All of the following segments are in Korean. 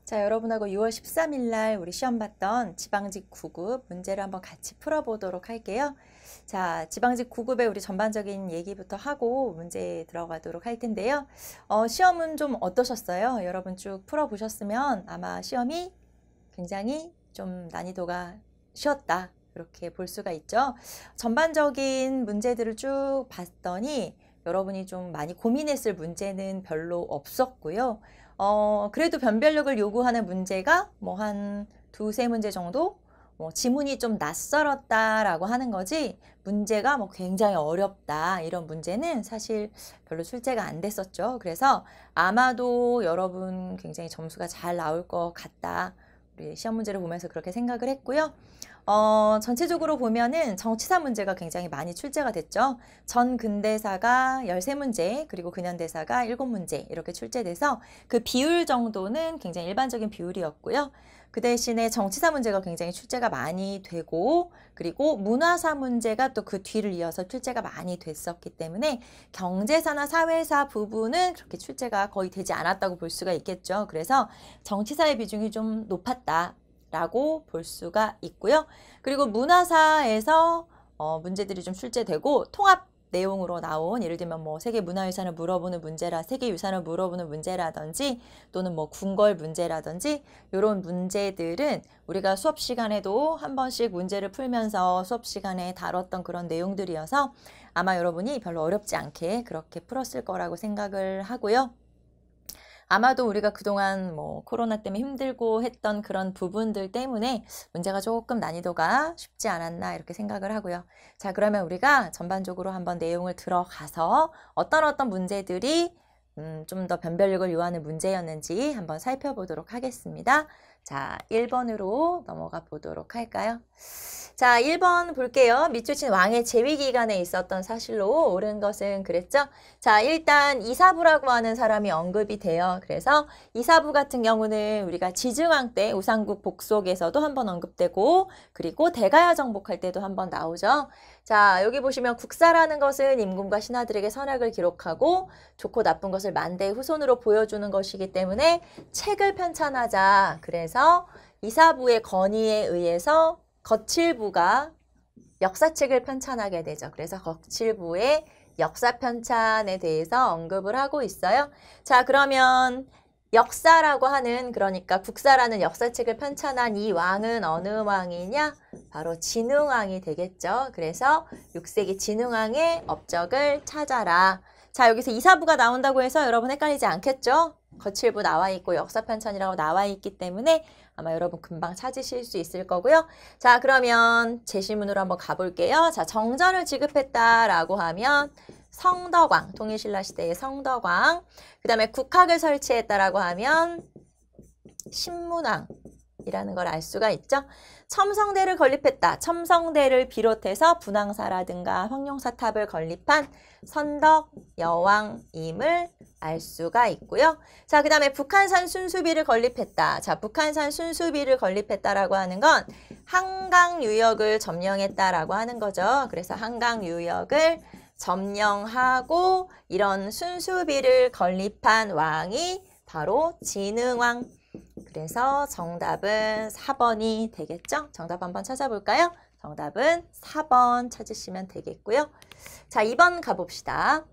자, 여러분하고 6월 13일 날 우리 시험 봤던 지방직 9급 문제를 한번 같이 풀어보도록 할게요. 자, 지방직 9급의 우리 전반적인 얘기부터 하고 문제에 들어가도록 할 텐데요. 시험은 좀 어떠셨어요? 여러분 쭉 풀어보셨으면 아마 시험이 굉장히 좀 난이도가 쉬웠다, 이렇게 볼 수가 있죠. 전반적인 문제들을 쭉 봤더니 여러분이 좀 많이 고민했을 문제는 별로 없었고요. 그래도 변별력을 요구하는 문제가 뭐 한 두세 문제 정도? 지문이 좀 낯설었다라고 하는 거지, 문제가 뭐 굉장히 어렵다 이런 문제는 사실 별로 출제가 안 됐었죠. 그래서 아마도 여러분 굉장히 점수가 잘 나올 것 같다, 우리 시험 문제를 보면서 그렇게 생각을 했고요. 전체적으로 보면은 정치사 문제가 굉장히 많이 출제가 됐죠. 전 근대사가 13문제, 그리고 근현대사가 7문제 이렇게 출제돼서 그 비율 정도는 굉장히 일반적인 비율이었고요. 그 대신에 정치사 문제가 굉장히 출제가 많이 되고, 그리고 문화사 문제가 또 그 뒤를 이어서 출제가 많이 됐었기 때문에 경제사나 사회사 부분은 그렇게 출제가 거의 되지 않았다고 볼 수가 있겠죠. 그래서 정치사의 비중이 좀 높았다 라고 볼 수가 있고요. 그리고 문화사에서 문제들이 좀 출제되고, 통합 내용으로 나온, 예를 들면 뭐 세계 문화유산을 물어보는 문제라 세계유산을 물어보는 문제라든지, 또는 뭐 궁궐 문제라든지, 이런 문제들은 우리가 수업 시간에도 한 번씩 문제를 풀면서 수업 시간에 다뤘던 그런 내용들이어서 아마 여러분이 별로 어렵지 않게 그렇게 풀었을 거라고 생각을 하고요. 아마도 우리가 그동안 뭐 코로나 때문에 힘들고 했던 그런 부분들 때문에 문제가 조금 난이도가 쉽지 않았나 이렇게 생각을 하고요. 자, 그러면 우리가 전반적으로 한번 내용을 들어가서 어떤 문제들이 좀 더 변별력을 요하는 문제였는지 한번 살펴보도록 하겠습니다. 자, 1번으로 넘어가 보도록 할까요? 자, 1번 볼게요. 미추신 왕의 재위 기간에 있었던 사실로 옳은 것은 그랬죠? 자, 일단 이사부라고 하는 사람이 언급이 돼요. 그래서 이사부 같은 경우는 우리가 지증왕 때 우상국 복속에서도 한번 언급되고, 그리고 대가야 정복할 때도 한번 나오죠. 자, 여기 보시면 국사라는 것은 임금과 신하들에게 선악을 기록하고 좋고 나쁜 것을 만대의 후손으로 보여주는 것이기 때문에 책을 편찬하자. 그래서 이사부의 건의에 의해서 거칠부가 역사책을 편찬하게 되죠. 그래서 거칠부의 역사 편찬에 대해서 언급을 하고 있어요. 자, 그러면 역사라고 하는, 그러니까 국사라는 역사책을 편찬한 이 왕은 어느 왕이냐? 바로 진흥왕이 되겠죠. 그래서 6세기 진흥왕의 업적을 찾아라. 자, 여기서 이사부가 나온다고 해서 여러분 헷갈리지 않겠죠? 거칠부 나와 있고 역사 편찬이라고 나와 있기 때문에 아마 여러분 금방 찾으실 수 있을 거고요. 자, 그러면 제시문으로 한번 가볼게요. 자, 정전을 지급했다라고 하면 성덕왕, 통일신라 시대의 성덕왕. 그 다음에 국학을 설치했다라고 하면 신문왕이라는 걸 알 수가 있죠. 첨성대를 건립했다. 첨성대를 비롯해서 분황사라든가 황룡사탑을 건립한 선덕 여왕임을 알 수가 있고요. 자, 그 다음에 북한산 순수비를 건립했다. 자, 북한산 순수비를 건립했다라고 하는 건 한강 유역을 점령했다라고 하는 거죠. 그래서 한강 유역을 점령하고 이런 순수비를 건립한 왕이 바로 진흥왕. 그래서 정답은 4번이 되겠죠? 정답 한번 찾아볼까요? 정답은 4번 찾으시면 되겠고요. 자, 2번 가봅시다.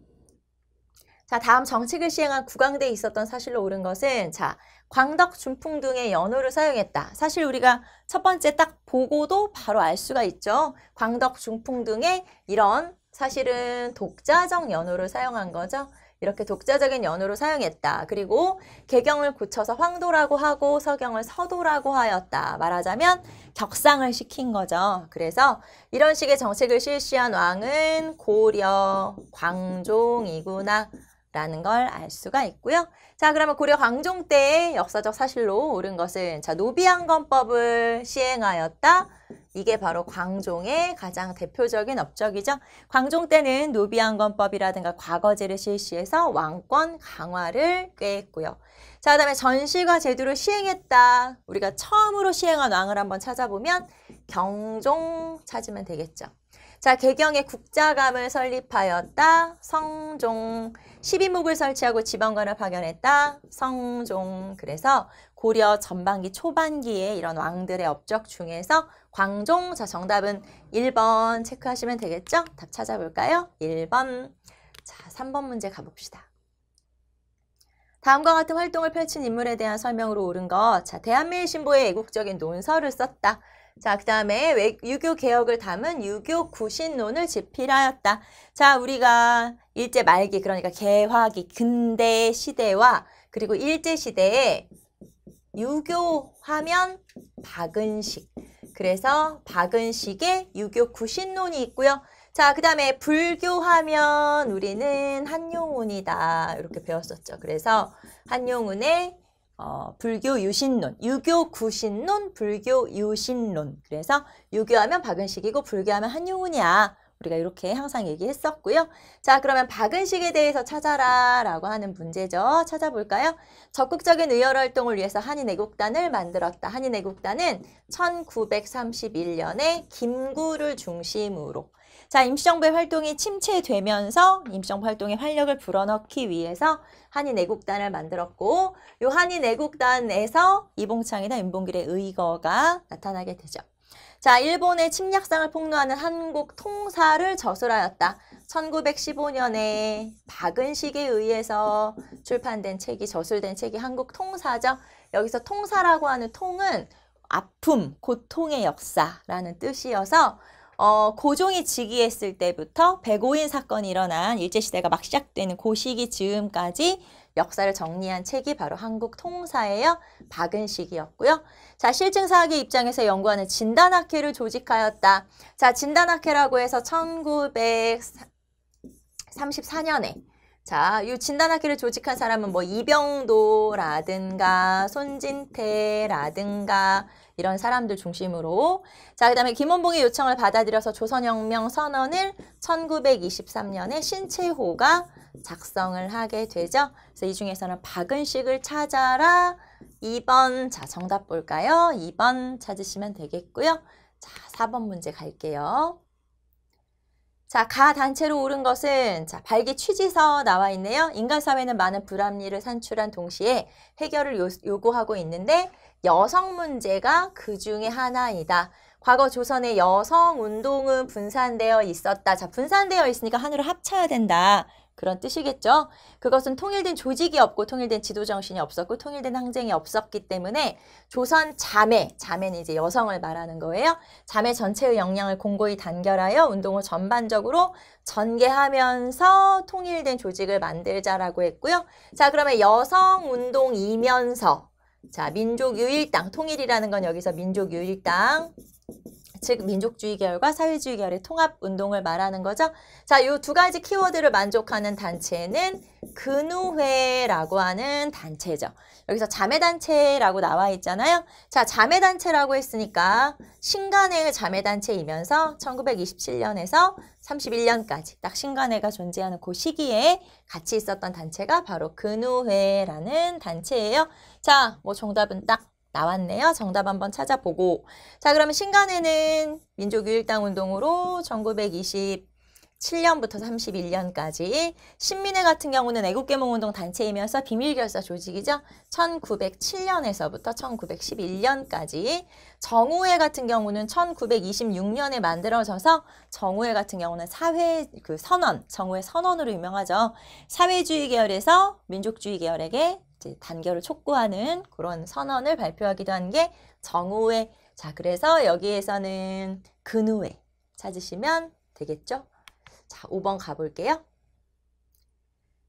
자, 다음 정책을 시행한 국왕대에 있었던 사실로 옳은 것은, 자, 광덕, 준풍 등의 연호를 사용했다. 사실 우리가 첫 번째 딱 보고도 바로 알 수가 있죠. 광덕, 중풍 등의 이런 사실은 독자적 연호를 사용한 거죠. 이렇게 독자적인 연호를 사용했다. 그리고 개경을 고쳐서 황도라고 하고 서경을 서도라고 하였다. 말하자면 격상을 시킨 거죠. 그래서 이런 식의 정책을 실시한 왕은 고려, 광종이구나 라는 걸 알 수가 있고요. 자, 그러면 고려 광종 때의 역사적 사실로 옳은 것은, 자, 노비항건법을 시행하였다. 이게 바로 광종의 가장 대표적인 업적이죠. 광종 때는 노비항건법이라든가 과거제를 실시해서 왕권 강화를 꾀했고요. 자, 그다음에 전시과 제도를 시행했다. 우리가 처음으로 시행한 왕을 한번 찾아보면 경종 찾으면 되겠죠. 자, 개경의 국자감을 설립하였다. 성종. 12목을 설치하고 지방관을 파견했다. 성종. 그래서 고려 전반기 초반기에 이런 왕들의 업적 중에서 광종. 자, 정답은 1번 체크하시면 되겠죠? 답 찾아볼까요? 1번. 자, 3번 문제 가봅시다. 다음과 같은 활동을 펼친 인물에 대한 설명으로 옳은 것. 자, 대한민일신보에 애국적인 논설을 썼다. 자, 그 다음에 유교 개혁을 담은 유교 구신론을 집필하였다. 자, 우리가 일제 말기, 그러니까 개화기, 근대 시대와 그리고 일제 시대에 유교하면 박은식. 그래서 박은식의 유교 구신론이 있고요. 자, 그 다음에 불교하면 우리는 한용운이다. 이렇게 배웠었죠. 그래서 한용운의 불교 유신론, 유교 구신론, 불교 유신론. 그래서 유교하면 박은식이고 불교하면 한용운이야. 우리가 이렇게 항상 얘기했었고요. 자, 그러면 박은식에 대해서 찾아라 라고 하는 문제죠. 찾아볼까요? 적극적인 의열활동을 위해서 한인애국단을 만들었다. 한인애국단은 1931년에 김구를 중심으로. 자, 임시정부의 활동이 침체되면서 임시정부 활동에 활력을 불어넣기 위해서 한인애국단을 만들었고, 이 한인애국단에서 이봉창이나 윤봉길의 의거가 나타나게 되죠. 자, 일본의 침략상을 폭로하는 한국 통사를 저술하였다. 1915년에 박은식에 의해서 출판된 책이, 저술된 책이 한국 통사죠. 여기서 통사라고 하는 통은 아픔, 고통의 역사라는 뜻이어서 고종이 즉위했을 때부터 백오인 사건이 일어난 일제시대가 막 시작되는 그 시기 즈음까지 역사를 정리한 책이 바로 한국 통사예요. 박은식이었고요. 자, 실증사학의 입장에서 연구하는 진단학회를 조직하였다. 자, 진단학회라고 해서 1934년에 자, 이 진단학회를 조직한 사람은 뭐 이병도라든가 손진태라든가 이런 사람들 중심으로. 자, 그 다음에 김원봉의 요청을 받아들여서 조선혁명 선언을 1923년에 신채호가 작성을 하게 되죠. 그래서 이 중에서는 박은식을 찾아라. 2번. 자, 정답 볼까요? 2번 찾으시면 되겠고요. 자, 4번 문제 갈게요. 자, 가 단체로 옳은 것은 자, 발기 취지서 나와 있네요. 인간사회는 많은 불합리를 산출한 동시에 해결을 요구하고 있는데 여성 문제가 그 중에 하나이다. 과거 조선의 여성 운동은 분산되어 있었다. 자, 분산되어 있으니까 하나로 합쳐야 된다. 그런 뜻이겠죠. 그것은 통일된 조직이 없고 통일된 지도정신이 없었고 통일된 항쟁이 없었기 때문에 조선 자매는 이제 여성을 말하는 거예요. 자매 전체의 역량을 공고히 단결하여 운동을 전반적으로 전개하면서 통일된 조직을 만들자라고 했고요. 자, 그러면 여성운동이면서 자, 민족유일당, 통일이라는 건 여기서 민족유일당, 즉 민족주의 계열과 사회주의 계열의 통합운동을 말하는 거죠. 자, 이 두 가지 키워드를 만족하는 단체는 근우회라고 하는 단체죠. 여기서 자매단체라고 나와 있잖아요. 자, 자매단체라고 했으니까 신간회의 자매단체이면서 1927년에서 31년까지 딱 신간회가 존재하는 그 시기에 같이 있었던 단체가 바로 근우회라는 단체예요. 자, 뭐 정답은 딱 나왔네요. 정답 한번 찾아보고. 자, 그러면 신간회는 민족유일당 운동으로 1927년부터 31년까지, 신민회 같은 경우는 애국계몽운동 단체이면서 비밀결사 조직이죠. 1907년에서부터 1911년까지. 정우회 같은 경우는 1926년에 만들어져서 정우회 같은 경우는 정우회 선언으로 유명하죠. 사회주의 계열에서 민족주의 계열에게 단결을 촉구하는 그런 선언을 발표하기도 한 게 정우회. 자, 그래서 여기에서는 근우회 찾으시면 되겠죠. 자, 5번 가볼게요.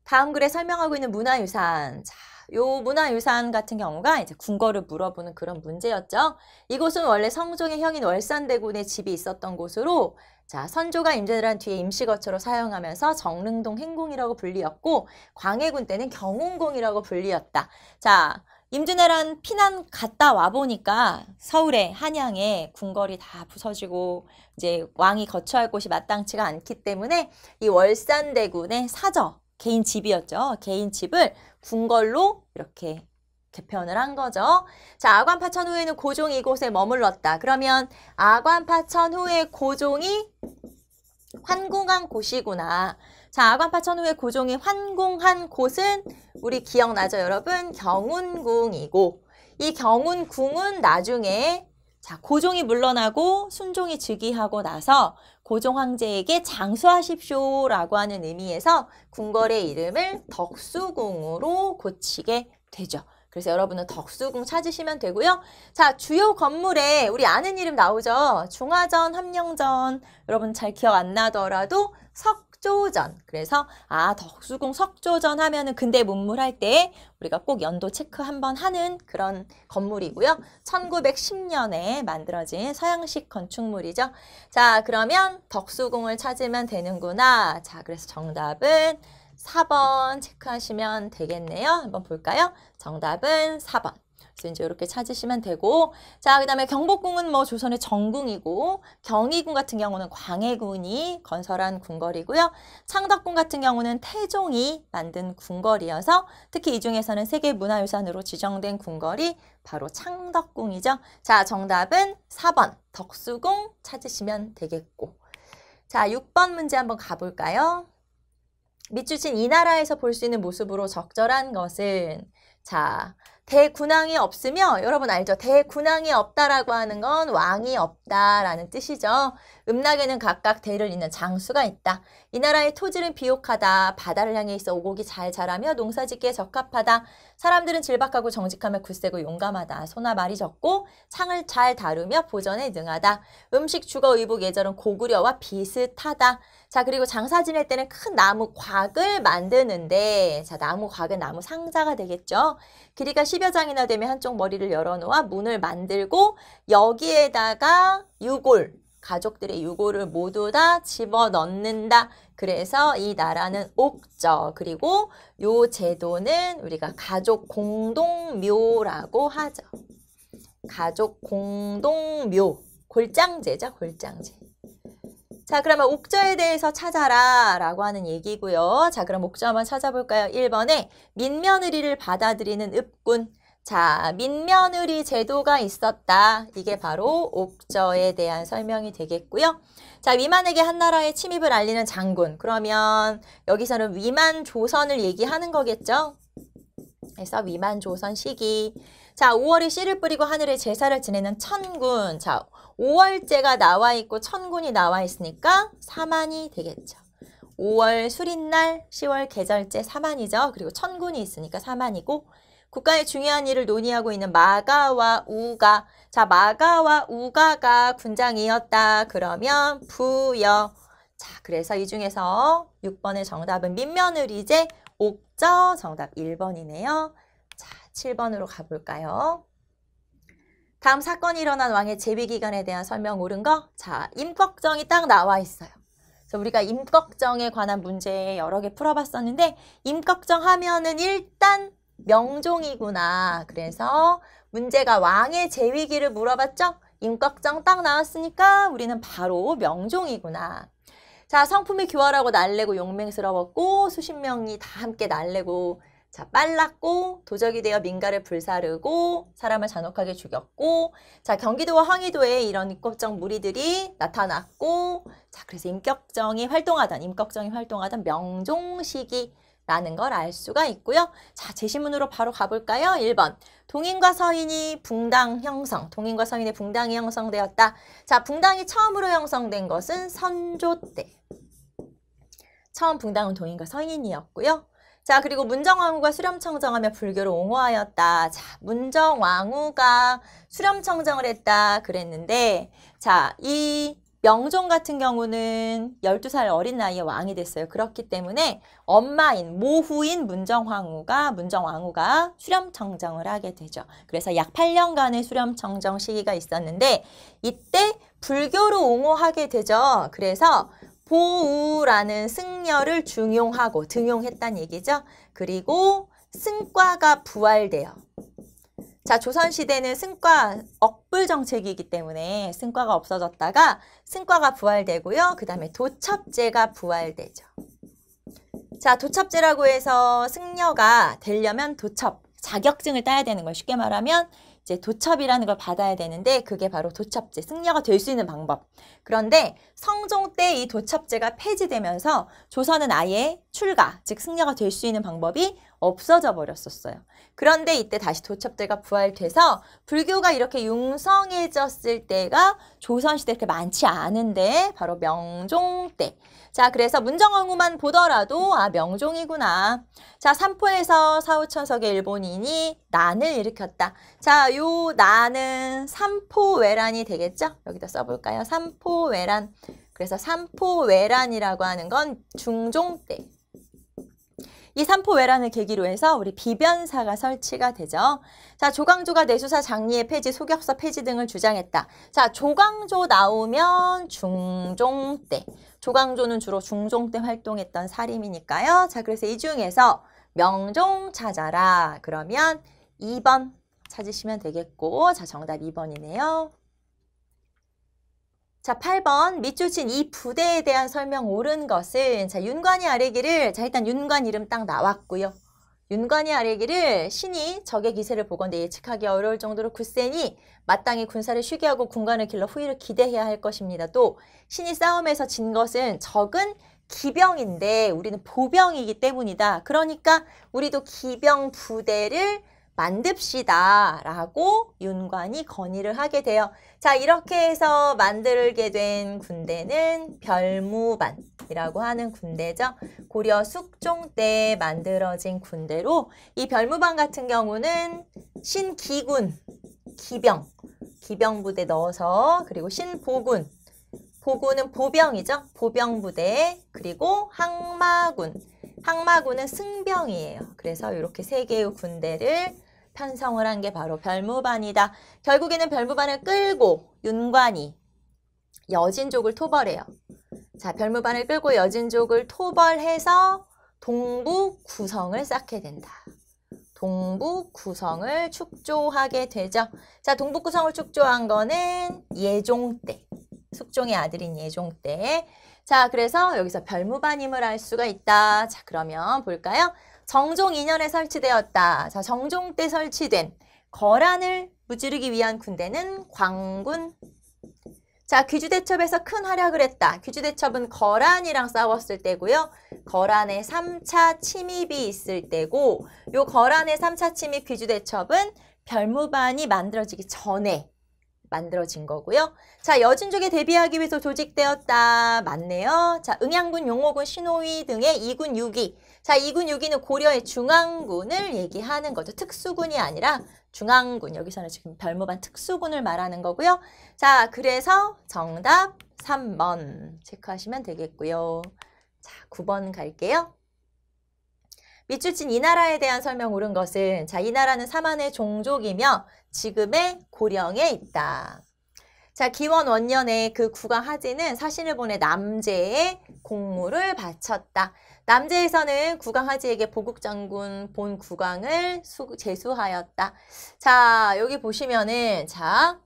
다음 글에 설명하고 있는 문화유산. 자, 요 문화유산 같은 경우가 이제 궁궐을 물어보는 그런 문제였죠. 이곳은 원래 성종의 형인 월산대군의 집이 있었던 곳으로 자, 선조가 임진왜란 뒤에 임시거처로 사용하면서 정릉동 행궁이라고 불리었고 광해군 때는 경운궁이라고 불리었다. 자, 임진왜란 피난 갔다 와보니까 서울에 한양에 궁궐이 다 부서지고 이제 왕이 거처할 곳이 마땅치가 않기 때문에 이 월산대군의 사저, 개인 집이었죠. 개인 집을 궁궐로 이렇게 개편을 한 거죠. 자, 아관파천 후에는 고종이 이곳에 머물렀다. 그러면 아관파천 후에 고종이 환궁한 곳이구나. 자, 아관파 천후의 고종이 환궁한 곳은 우리 기억나죠, 여러분? 경운궁이고 이 경운궁은 나중에 자, 고종이 물러나고 순종이 즉위하고 나서 고종 황제에게 장수하십시오라고 하는 의미에서 궁궐의 이름을 덕수궁으로 고치게 되죠. 그래서 여러분은 덕수궁 찾으시면 되고요. 자, 주요 건물에 우리 아는 이름 나오죠. 중화전, 함령전, 여러분 잘 기억 안 나더라도 석조전. 그래서 덕수궁 석조전 하면은 근대 문물 할 때 우리가 꼭 연도 체크 한번 하는 그런 건물이고요. 1910년에 만들어진 서양식 건축물이죠. 자, 그러면 덕수궁을 찾으면 되는구나. 자, 그래서 정답은 4번 체크하시면 되겠네요. 한번 볼까요? 정답은 4번. 그래서 이제 이렇게 찾으시면 되고, 자, 그 다음에 경복궁은 뭐 조선의 정궁이고, 경희궁 같은 경우는 광해군이 건설한 궁궐이고요. 창덕궁 같은 경우는 태종이 만든 궁궐이어서 특히 이 중에서는 세계문화유산으로 지정된 궁궐이 바로 창덕궁이죠. 자, 정답은 4번 덕수궁 찾으시면 되겠고. 자, 6번 문제 한번 가볼까요? 밑줄친 이 나라에서 볼 수 있는 모습으로 적절한 것은 자, 대군왕이 없으며 여러분 알죠? 대군왕이 없다라고 하는 건 왕이 없다라는 뜻이죠. 음락에는 각각 대를 잇는 장수가 있다. 이 나라의 토지는 비옥하다. 바다를 향해 있어 오곡이 잘 자라며 농사짓기에 적합하다. 사람들은 질박하고 정직하며 굳세고 용감하다. 소나 말이 적고 창을 잘 다루며 보전에 능하다. 음식, 주거, 의복, 예절은 고구려와 비슷하다. 자, 그리고 장사 지낼 때는 큰 나무 곽을 만드는데 자, 나무 곽은 나무 상자가 되겠죠. 길이가 10여 장이나 되면 한쪽 머리를 열어놓아 문을 만들고 여기에다가 유골, 가족들의 유골을 모두 다 집어넣는다. 그래서 이 나라는 옥저. 그리고 요 제도는 우리가 가족 공동묘라고 하죠. 가족 공동묘. 골장제죠, 골장제. 자, 그러면 옥저에 대해서 찾아라 라고 하는 얘기고요. 자, 그럼 옥저 한번 찾아볼까요? 1번에 민며느리를 받아들이는 읍군. 자, 민며느리 제도가 있었다. 이게 바로 옥저에 대한 설명이 되겠고요. 자, 위만에게 한나라의 침입을 알리는 장군. 그러면 여기서는 위만 조선을 얘기하는 거겠죠? 그래서 위만 조선 시기. 자, 5월이 씨를 뿌리고 하늘에 제사를 지내는 천군. 자, 5월제가 나와 있고 천군이 나와 있으니까 사만이 되겠죠. 5월 수린날, 10월 계절제 사만이죠. 그리고 천군이 있으니까 사만이고 국가의 중요한 일을 논의하고 있는 마가와 우가. 자, 마가와 우가가 군장이었다. 그러면 부여. 자, 그래서 이 중에서 6번의 정답은 민며느리제 옥저 정답 1번이네요. 자, 7번으로 가볼까요? 다음 사건이 일어난 왕의 재위기간에 대한 설명 옳은 거. 자, 임꺽정이 딱 나와 있어요. 그래서 우리가 임꺽정에 관한 문제 여러 개 풀어봤었는데 임꺽정 하면은 일단 명종이구나. 그래서 문제가 왕의 재위기를 물어봤죠? 임꺽정 딱 나왔으니까 우리는 바로 명종이구나. 자, 성품이 교활하고 날래고 용맹스러웠고 수십 명이 다 함께 날래고 자, 빨랐고 도적이 되어 민가를 불사르고 사람을 잔혹하게 죽였고 자, 경기도와 황희도에 이런 임꺽정 무리들이 나타났고 자, 그래서 임꺽정이 활동하던 명종 시기라는 걸 알 수가 있고요. 자, 제시문으로 바로 가볼까요? 1번. 동인과 서인이 붕당 형성. 동인과 서인의 붕당이 형성되었다. 자, 붕당이 처음으로 형성된 것은 선조 때. 처음 붕당은 동인과 서인이었고요. 자, 그리고 문정왕후가 수렴청정하며 불교를 옹호하였다. 자, 문정왕후가 수렴청정을 했다 그랬는데 자, 이 명종 같은 경우는 12살 어린 나이에 왕이 됐어요. 그렇기 때문에 엄마인 모후인 문정왕후가 수렴청정을 하게 되죠. 그래서 약 8년간의 수렴청정 시기가 있었는데 이때 불교를 옹호하게 되죠. 그래서 보우라는 승려를 등용했다는 얘기죠. 그리고 승과가 부활돼요. 자, 조선시대는 승과 억불 정책이기 때문에 승과가 없어졌다가 승과가 부활되고요. 그 다음에 도첩제가 부활되죠. 자, 도첩제라고 해서 승려가 되려면 도첩, 자격증을 따야 되는 거예요. 쉽게 말하면 이제 도첩이라는 걸 받아야 되는데 그게 바로 도첩제, 승려가 될 수 있는 방법. 그런데 성종 때 이 도첩제가 폐지되면서 조선은 아예 출가, 즉 승려가 될 수 있는 방법이 없어져 버렸었어요. 그런데 이때 다시 도첩제가 부활돼서 불교가 이렇게 융성해졌을 때가 조선시대 그렇게 많지 않은데 바로 명종 때. 자, 그래서 문정왕후만 보더라도 아, 명종이구나. 자, 삼포에서 사후천석의 일본인이 난을 일으켰다. 자, 요 난은 삼포외란이 되겠죠? 여기다 써볼까요? 삼포외란. 그래서 삼포외란이라고 하는 건 중종 때. 이 삼포외란을 계기로 해서 우리 비변사가 설치가 되죠. 자, 조광조가 내수사 장리의 폐지, 소격서 폐지 등을 주장했다. 자, 조광조 나오면 중종 때. 조광조는 주로 중종 때 활동했던 사림이니까요. 자, 그래서 이 중에서 명종 찾아라. 그러면 2번 찾으시면 되겠고, 자, 정답 2번이네요. 자, 8번 밑줄친 이 부대에 대한 설명 옳은 것은 자, 윤관이 아래기를 자, 일단 윤관 이름 딱 나왔고요. 윤관이 아래기를 신이 적의 기세를 보건대 예측하기 어려울 정도로 굳세니 마땅히 군사를 쉬게 하고 군관을 길러 후위를 기대해야 할 것입니다. 또 신이 싸움에서 진 것은 적은 기병인데 우리는 보병이기 때문이다. 그러니까 우리도 기병 부대를 만듭시다 라고 윤관이 건의를 하게 돼요. 자, 이렇게 해서 만들게 된 군대는 별무반이라고 하는 군대죠. 고려 숙종 때 만들어진 군대로 이 별무반 같은 경우는 신기군, 기병부대 넣어서 그리고 신보군, 보군은 보병이죠. 보병부대 그리고 항마군은 승병이에요. 그래서 이렇게 세 개의 군대를 편성을 한 게 바로 별무반이다. 결국에는 별무반을 끌고 윤관이 여진족을 토벌해요. 자, 별무반을 끌고 여진족을 토벌해서 동북구성을 쌓게 된다. 동북구성을 축조하게 되죠. 자, 동북구성을 축조한 거는 예종 때. 숙종의 아들인 예종 때. 자, 그래서 여기서 별무반임을 알 수가 있다. 자, 그러면 볼까요? 정종 2년에 설치되었다. 자, 정종 때 설치된 거란을 무찌르기 위한 군대는 광군. 자, 귀주대첩에서 큰 활약을 했다. 귀주대첩은 거란이랑 싸웠을 때고요. 거란의 3차 침입이 있을 때고 요 거란의 3차 침입 귀주대첩은 별무반이 만들어지기 전에 만들어진 거고요. 자, 여진족에 대비하기 위해서 조직되었다. 맞네요. 자, 응양군, 용호군, 신호위 등의 2군 6위. 자, 2군 6위는 고려의 중앙군을 얘기하는 거죠. 특수군이 아니라 중앙군. 여기서는 지금 별무반 특수군을 말하는 거고요. 자, 그래서 정답 3번 체크하시면 되겠고요. 자, 9번 갈게요. 밑줄친 이 나라에 대한 설명 옳은 것은 자, 이 나라는 사만의 종족이며 지금의 고령에 있다. 자, 기원 원년에 그 국왕 하진은 사신을 보내 남제에 공물을 바쳤다. 남제에서는 국왕 하지에게 보국장군 본 국왕을 제수하였다. 자, 여기 보시면은 자,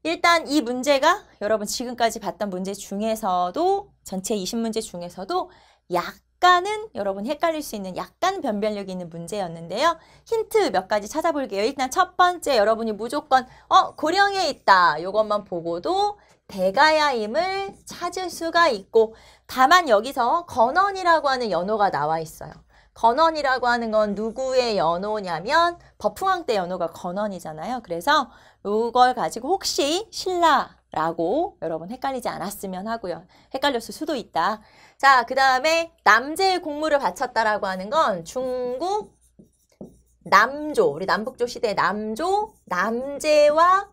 일단 이 문제가 여러분 지금까지 봤던 문제 중에서도 전체 20문제 중에서도 약간은 여러분 헷갈릴 수 있는 약간 변별력이 있는 문제였는데요. 힌트 몇 가지 찾아볼게요. 일단 첫 번째 여러분이 무조건 고령에 있다. 이것만 보고도 대가야임을 찾을 수가 있고 다만 여기서 건원이라고 하는 연호가 나와 있어요. 건원이라고 하는 건 누구의 연호냐면 법흥왕 때 연호가 건원이잖아요. 그래서 이걸 가지고 혹시 신라라고 여러분 헷갈리지 않았으면 하고요. 헷갈렸을 수도 있다. 자, 그 다음에 남제의 공물을 바쳤다라고 하는 건 중국 남조, 우리 남북조 시대 남조, 남제와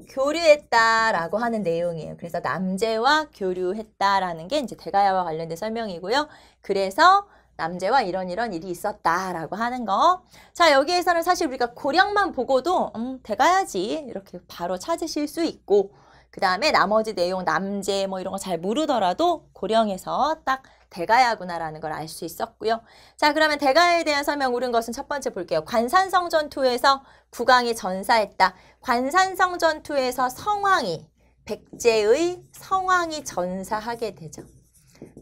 교류했다라고 하는 내용이에요. 그래서 남제와 교류했다라는 게 이제 대가야와 관련된 설명이고요. 그래서 남제와 이런 일이 있었다라고 하는 거. 자, 여기에서는 사실 우리가 고령만 보고도 대가야지 이렇게 바로 찾으실 수 있고 그 다음에 나머지 내용 남제 뭐 이런 거 잘 모르더라도 고령에서 딱 대가야구나라는 걸 알 수 있었고요. 자, 그러면 대가야에 대한 설명 옳은 것은 첫 번째 볼게요. 관산성 전투에서 국왕이 전사했다. 관산성 전투에서 성왕이 백제의 성왕이 전사하게 되죠.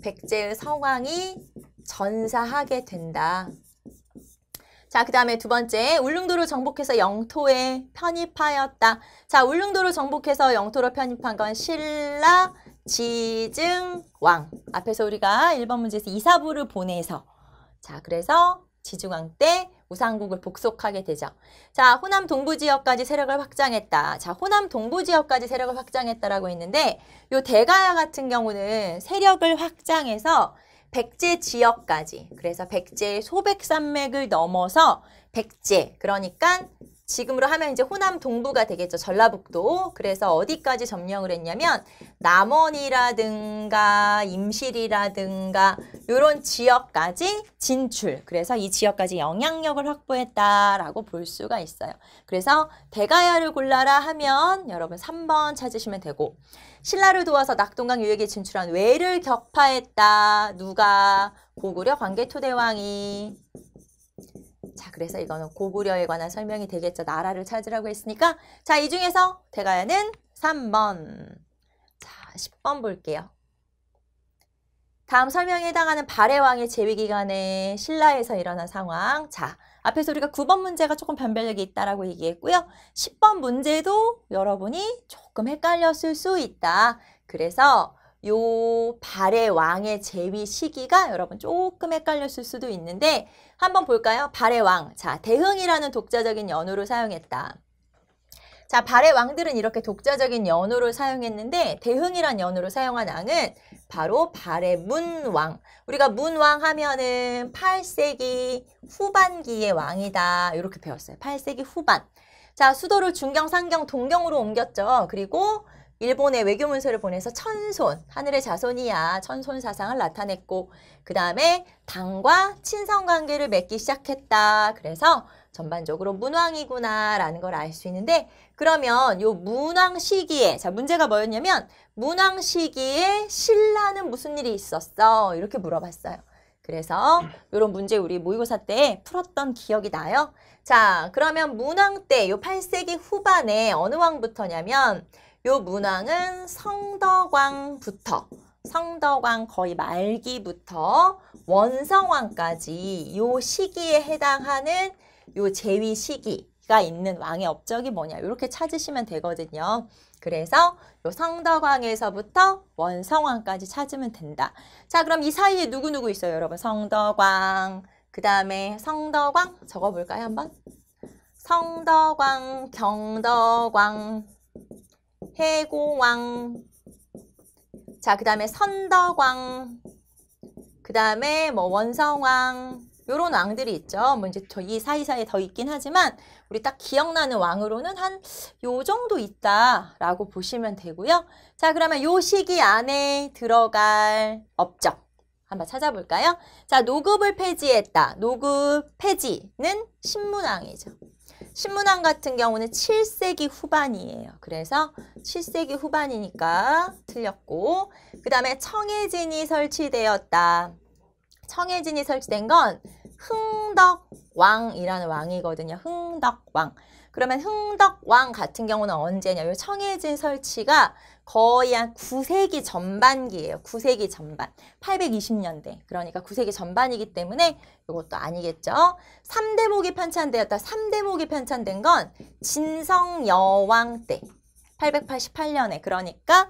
백제의 성왕이 전사하게 된다. 자, 그 다음에 두 번째, 울릉도를 정복해서 영토에 편입하였다. 자, 울릉도를 정복해서 영토로 편입한 건 신라, 지증, 왕. 앞에서 우리가 1번 문제에서 이사부를 보내서. 자, 그래서 지증왕 때 우상국을 복속하게 되죠. 자, 호남 동부 지역까지 세력을 확장했다. 자, 호남 동부 지역까지 세력을 확장했다라고 했는데 요 대가야 같은 경우는 세력을 확장해서 백제 지역까지, 그래서 백제의 소백산맥을 넘어서 백제, 그러니까 지금으로 하면 이제 호남 동부가 되겠죠. 전라북도. 그래서 어디까지 점령을 했냐면 남원이라든가 임실이라든가 이런 지역까지 진출. 그래서 이 지역까지 영향력을 확보했다라고 볼 수가 있어요. 그래서 대가야를 골라라 하면 여러분 3번 찾으시면 되고, 신라를 도와서 낙동강 유역에 진출한 왜를 격파했다. 누가? 고구려 광개토대왕이. 자, 그래서 이거는 고구려에 관한 설명이 되겠죠. 나라를 찾으라고 했으니까. 자, 이 중에서 대가야는 3번. 자, 10번 볼게요. 다음 설명에 해당하는 발해왕의 재위기간에 신라에서 일어난 상황. 자, 앞에서 우리가 9번 문제가 조금 변별력이 있다라고 얘기했고요. 10번 문제도 여러분이 조금 헷갈렸을 수 있다. 그래서 요 발해왕의 재위 시기가 여러분 조금 헷갈렸을 수도 있는데 한번 볼까요? 발해왕. 자, 대흥이라는 독자적인 연호를 사용했다. 자, 발해왕들은 이렇게 독자적인 연호를 사용했는데 대흥이란 연호를 사용한 왕은 바로 발해문왕. 우리가 문왕 하면은 8세기 후반기의 왕이다. 이렇게 배웠어요. 8세기 후반. 자, 수도를 중경, 상경, 동경으로 옮겼죠. 그리고 일본에 외교문서를 보내서 천손, 하늘의 자손이야. 천손 사상을 나타냈고 그 다음에 당과 친선관계를 맺기 시작했다. 그래서 전반적으로 문왕이구나 라는 걸 알 수 있는데 그러면 요 문왕 시기에, 자, 문제가 뭐였냐면 문왕 시기에 신라는 무슨 일이 있었어? 이렇게 물어봤어요. 그래서 이런 문제 우리 모의고사 때 풀었던 기억이 나요. 자, 그러면 문왕 때 요 8세기 후반에 어느 왕부터냐면 요 문왕은 성덕왕부터, 성덕왕 거의 말기부터 원성왕까지 요 시기에 해당하는 요 재위 시기가 있는 왕의 업적이 뭐냐 이렇게 찾으시면 되거든요. 그래서 요 성덕왕에서부터 원성왕까지 찾으면 된다. 자, 그럼 이 사이에 누구누구 있어요, 여러분? 성덕왕, 그 다음에 성덕왕 적어볼까요, 한번? 성덕왕, 경덕왕, 해공왕, 자, 그 다음에 선덕왕, 그 다음에 뭐 원성왕, 요런 왕들이 있죠. 뭐 이제 이 사이사이에 더 있긴 하지만 우리 딱 기억나는 왕으로는 한 요 정도 있다라고 보시면 되고요. 자, 그러면 요 시기 안에 들어갈 업적 한번 찾아볼까요? 자, 노급을 폐지했다. 노급 폐지는 신문왕이죠. 신문왕 같은 경우는 7세기 후반이에요. 그래서 7세기 후반이니까 틀렸고, 그 다음에 청해진이 설치되었다. 청해진이 설치된 건 흥덕왕이라는 왕이거든요. 흥덕왕. 그러면 흥덕왕 같은 경우는 언제냐면 청해진 설치가 거의 한 9세기 전반기예요. 9세기 전반. 820년대. 그러니까 9세기 전반이기 때문에 이것도 아니겠죠. 3대목이 편찬되었다. 3대목이 편찬된 건 진성여왕 때. 888년에. 그러니까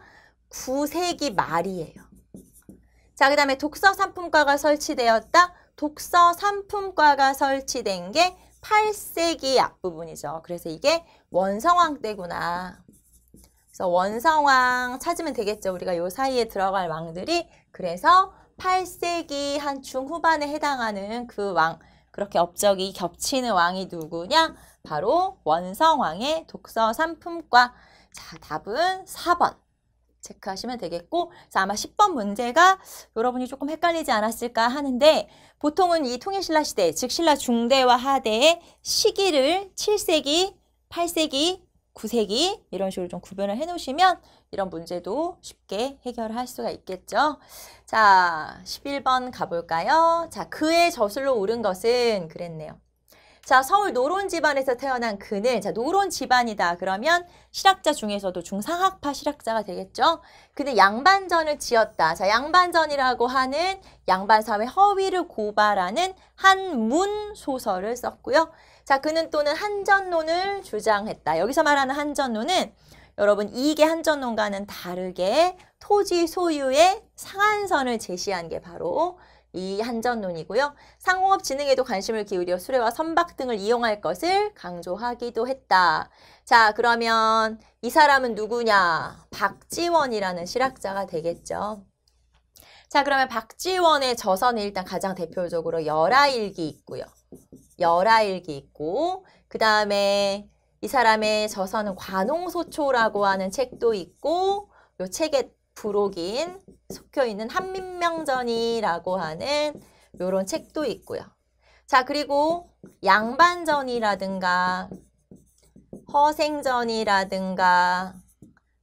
9세기 말이에요. 자, 그 다음에 독서상품과가 설치되었다. 독서상품과가 설치된 게 8세기 앞부분이죠. 그래서 이게 원성왕 때구나. 그래서 원성왕 찾으면 되겠죠. 우리가 요 사이에 들어갈 왕들이. 그래서 8세기 한 중후반에 해당하는 그 왕, 그렇게 업적이 겹치는 왕이 누구냐? 바로 원성왕의 독서상품과. 자, 답은 4번. 체크하시면 되겠고, 자, 아마 10번 문제가 여러분이 조금 헷갈리지 않았을까 하는데 보통은 이 통일신라 시대, 즉 신라 중대와 하대의 시기를 7세기, 8세기, 9세기 이런 식으로 좀 구별을 해놓으시면 이런 문제도 쉽게 해결할 수가 있겠죠. 자, 11번 가볼까요? 자, 그의 저술로 오른 것은 그랬네요. 자, 서울 노론 집안에서 태어난 그는, 자, 노론 집안이다. 그러면 실학자 중에서도 중상학파 실학자가 되겠죠. 그는 양반전을 지었다. 자, 양반전이라고 하는 양반사회 허위를 고발하는 한문 소설을 썼고요. 자, 그는 또는 한전론을 주장했다. 여기서 말하는 한전론은 여러분 이계 한전론과는 다르게 토지 소유의 상한선을 제시한 게 바로 이 한전론이고요. 상공업 진흥에도 관심을 기울여 수레와 선박 등을 이용할 것을 강조하기도 했다. 자, 그러면 이 사람은 누구냐? 박지원이라는 실학자가 되겠죠. 자, 그러면 박지원의 저서는 일단 가장 대표적으로 열하일기 있고요. 열하일기 있고, 그 다음에 이 사람의 저서는 관홍소초라고 하는 책도 있고, 요 책의 부록인 속혀 있는 한민명전이라고 하는 요런 책도 있고요. 자, 그리고 양반전이라든가 허생전이라든가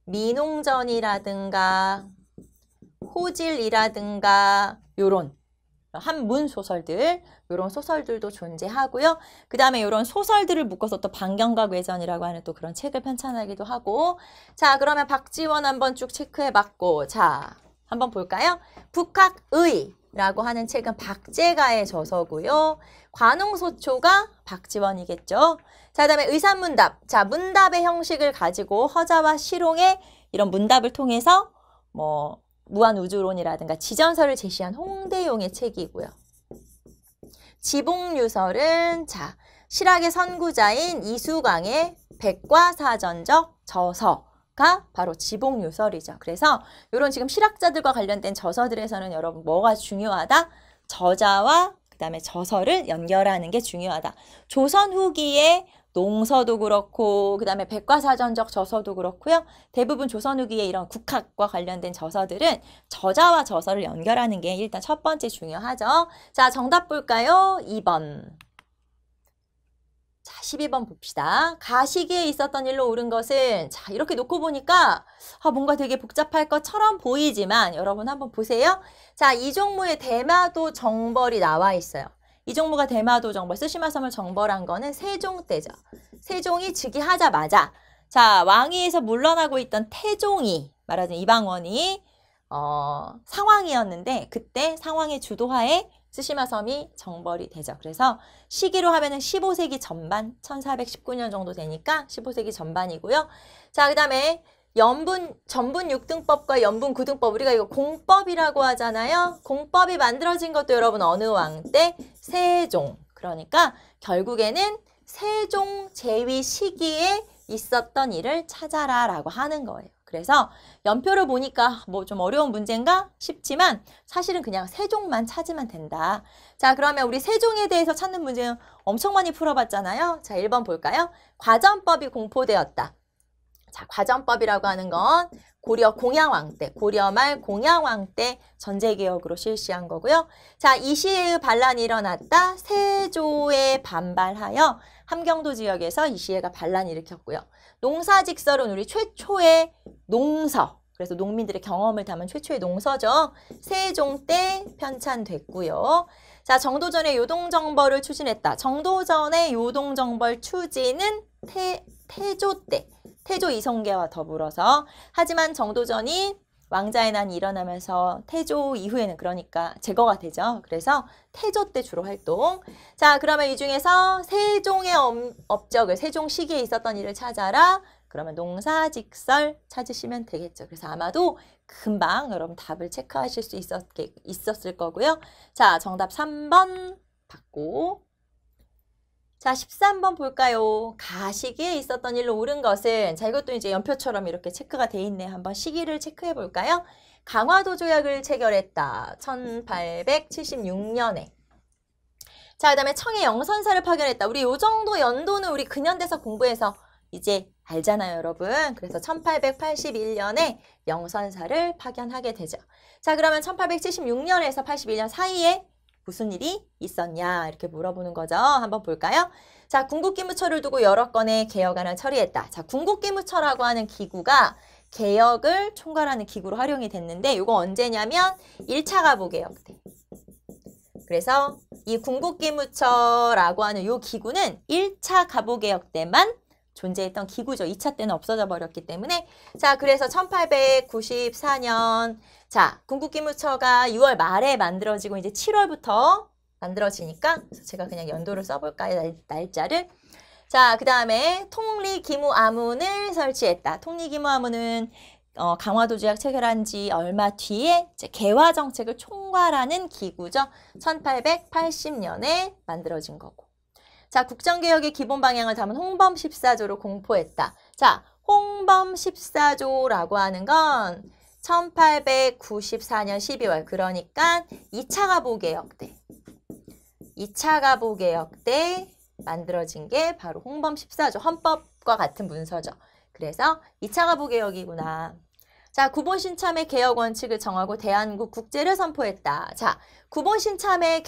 민홍전이라든가 호질이라든가 요런 한문 소설들, 요런 소설들도 존재하고요. 그 다음에 요런 소설들을 묶어서 또 반경각 외전이라고 하는 또 그런 책을 편찬하기도 하고. 자, 그러면 박지원 한번 쭉 체크해봤고, 자, 한번 볼까요? 북학의라고 하는 책은 박제가의 저서고요. 관홍소초가 박지원이겠죠. 자, 그 다음에 의산문답. 자, 문답의 형식을 가지고 허자와 실홍의 이런 문답을 통해서 무한우주론이라든가 지전설을 제시한 홍대용의 책이고요. 지봉유설은 자, 실학의 선구자인 이수광의 백과사전적 저서가 바로 지봉유설이죠. 그래서 이런 지금 실학자들과 관련된 저서들에서는 여러분 뭐가 중요하다? 저자와 그 다음에 저서를 연결하는 게 중요하다. 조선 후기에 농서도 그렇고 그 다음에 백과사전적 저서도 그렇고요. 대부분 조선 후기의 이런 국학과 관련된 저서들은 저자와 저서를 연결하는 게 일단 첫 번째 중요하죠. 자, 정답 볼까요? 2번. 자, 12번 봅시다. 가시기에 있었던 일로 옳은 것은 자, 이렇게 놓고 보니까 뭔가 되게 복잡할 것처럼 보이지만 여러분 한번 보세요. 자, 이종무의 대마도 정벌이 나와 있어요. 이종무가 대마도 정벌, 쓰시마섬을 정벌한 거는 세종 때죠. 세종이 즉위하자마자 자, 왕위에서 물러나고 있던 태종이 말하자면 이방원이 상황이었는데 그때 상황의 주도하에 쓰시마섬이 정벌이 되죠. 그래서 시기로 하면은 15세기 전반, 1419년 정도 되니까 15세기 전반이고요. 자, 그 다음에 전분 6등법과 연분 9등법, 우리가 이거 공법이라고 하잖아요. 공법이 만들어진 것도 여러분 어느 왕 때? 세종. 그러니까 결국에는 세종 재위 시기에 있었던 일을 찾아라 라고 하는 거예요. 그래서 연표를 보니까 뭐 좀 어려운 문제인가 싶지만 사실은 그냥 세종만 찾으면 된다. 자, 그러면 우리 세종에 대해서 찾는 문제는 엄청 많이 풀어봤잖아요. 자, 1번 볼까요? 과전법이 공포되었다. 자, 과전법이라고 하는 건 고려 공양왕 때, 고려 말 공양왕 때 전제개혁으로 실시한 거고요. 자, 이 시에의 반란이 일어났다. 세조에 반발하여 함경도 지역에서 이 시에가 반란을 일으켰고요. 농사직설은 우리 최초의 농서, 그래서 농민들의 경험을 담은 최초의 농서죠. 세종 때 편찬됐고요. 자, 정도전의 요동정벌을 추진했다. 정도전의 요동정벌 추진은 태조 때, 태조 이성계와 더불어서. 하지만 정도전이 왕자의 난이 일어나면서 태조 이후에는 그러니까 제거가 되죠. 그래서 태조 때 주로 활동. 자, 그러면 이 중에서 세종의 업적을, 세종 시기에 있었던 일을 찾아라. 그러면 농사직설 찾으시면 되겠죠. 그래서 아마도 금방 여러분 답을 체크하실 수 있었을 거고요. 자, 정답 3번 받고. 자, 13번 볼까요? 가시기에 있었던 일로 옳은 것은, 자, 이것도 이제 연표처럼 이렇게 체크가 돼 있네. 한번 시기를 체크해 볼까요? 강화도 조약을 체결했다. 1876년에. 자, 그 다음에 청해 영선사를 파견했다. 우리 요 정도 연도는 우리 근현대사 공부해서 이제 알잖아요, 여러분. 그래서 1881년에 영선사를 파견하게 되죠. 자, 그러면 1876년에서 81년 사이에 무슨 일이 있었냐 이렇게 물어보는 거죠. 한번 볼까요? 자, 궁극기무처를 두고 여러 건의 개혁안을 처리했다. 자, 궁극기무처라고 하는 기구가 개혁을 총괄하는 기구로 활용이 됐는데 이거 언제냐면 1차 가부개혁 때. 그래서 이 궁극기무처라고 하는 요 기구는 1차 갑오개혁 때만 존재했던 기구죠. 2차 때는 없어져 버렸기 때문에. 자, 그래서 1894년 자, 궁극기무처가 6월 말에 만들어지고 이제 7월부터 만들어지니까 그래서 제가 그냥 연도를 써볼까요? 날짜를. 자, 그 다음에 통리기무아문을 설치했다. 통리기무아문은 강화도 조약 체결한 지 얼마 뒤에 이제 개화 정책을 총괄하는 기구죠. 1880년에 만들어진 거고. 자, 국정개혁의 기본 방향을 담은 홍범 14조로 공포했다. 자, 홍범 14조라고 하는 건 1894년 12월, 그러니까 2차 갑오개혁 때. 2차 갑오개혁 때 만들어진 게 바로 홍범 14조, 헌법과 같은 문서죠. 그래서 2차 갑오개혁이구나. 자, 구본 신참의 개혁 원칙을 정하고 대한국 국제를 선포했다. 자, 구본 신참의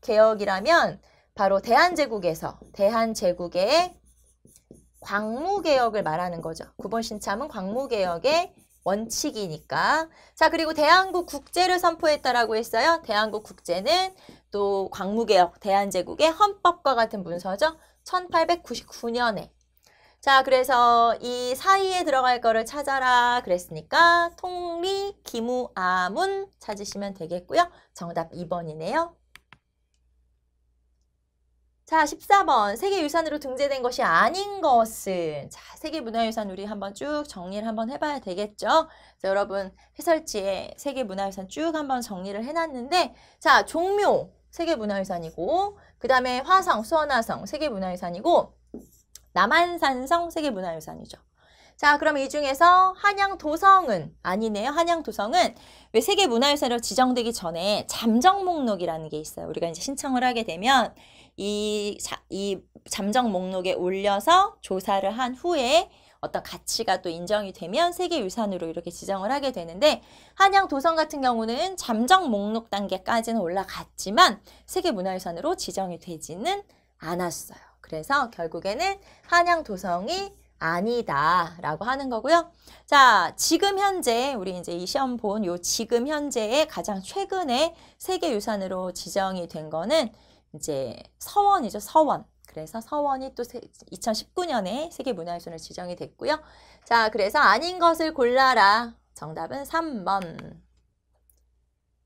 개혁이라면 바로 대한제국의 광무개혁을 말하는 거죠. 구본 신참은 광무개혁의 원칙이니까. 자, 그리고 대한국 국제를 선포했다라고 했어요. 대한국 국제는 또 광무개혁, 대한제국의 헌법과 같은 문서죠. 1899년에. 자, 그래서 이 사이에 들어갈 거를 찾아라 그랬으니까 통리기무아문 찾으시면 되겠고요. 정답 2번이네요. 자, 14번. 세계유산으로 등재된 것이 아닌 것은. 자, 세계문화유산 우리 한번 쭉 정리를 한번 해봐야 되겠죠. 자, 여러분 해설지에 세계문화유산 쭉 한번 정리를 해놨는데, 자, 종묘 세계문화유산이고, 그 다음에 화성, 수원화성 세계문화유산이고, 남한산성 세계문화유산이죠. 자, 그럼 이 중에서 한양도성은 아니네요. 한양도성은 왜 세계문화유산으로 지정되기 전에 잠정 목록이라는 게 있어요. 우리가 이제 신청을 하게 되면 이 잠정 목록에 올려서 조사를 한 후에 어떤 가치가 또 인정이 되면 세계유산으로 이렇게 지정을 하게 되는데, 한양도성 같은 경우는 잠정 목록 단계까지는 올라갔지만 세계문화유산으로 지정이 되지는 않았어요. 그래서 결국에는 한양도성이 아니다라고 하는 거고요. 자, 지금 현재 우리 이제 이 시험 본 요 지금 현재의 가장 최근에 세계유산으로 지정이 된 거는 이제 서원이죠. 서원. 그래서 서원이 또 2019년에 세계문화유산으로 지정이 됐고요. 자, 그래서 아닌 것을 골라라. 정답은 3번.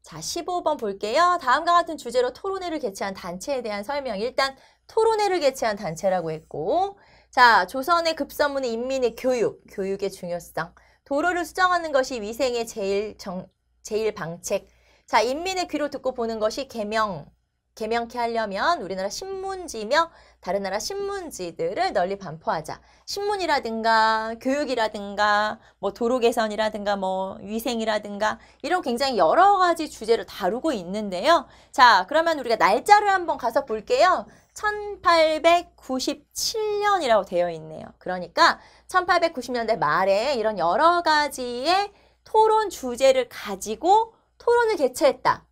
자, 15번 볼게요. 다음과 같은 주제로 토론회를 개최한 단체에 대한 설명. 일단 토론회를 개최한 단체라고 했고, 자, 조선의 급선무는 인민의 교육의 중요성. 도로를 수정하는 것이 위생의 제일 방책. 자, 인민의 귀로 듣고 보는 것이 개명케 하려면 우리나라 신문지며 다른 나라 신문지들을 널리 반포하자. 신문이라든가 교육이라든가 뭐 도로 개선이라든가 뭐 위생이라든가 이런 굉장히 여러 가지 주제를 다루고 있는데요. 자, 그러면 우리가 날짜를 한번 가서 볼게요. 1897년이라고 되어 있네요. 그러니까 1890년대 말에 이런 여러 가지의 토론 주제를 가지고 토론을 개최했다.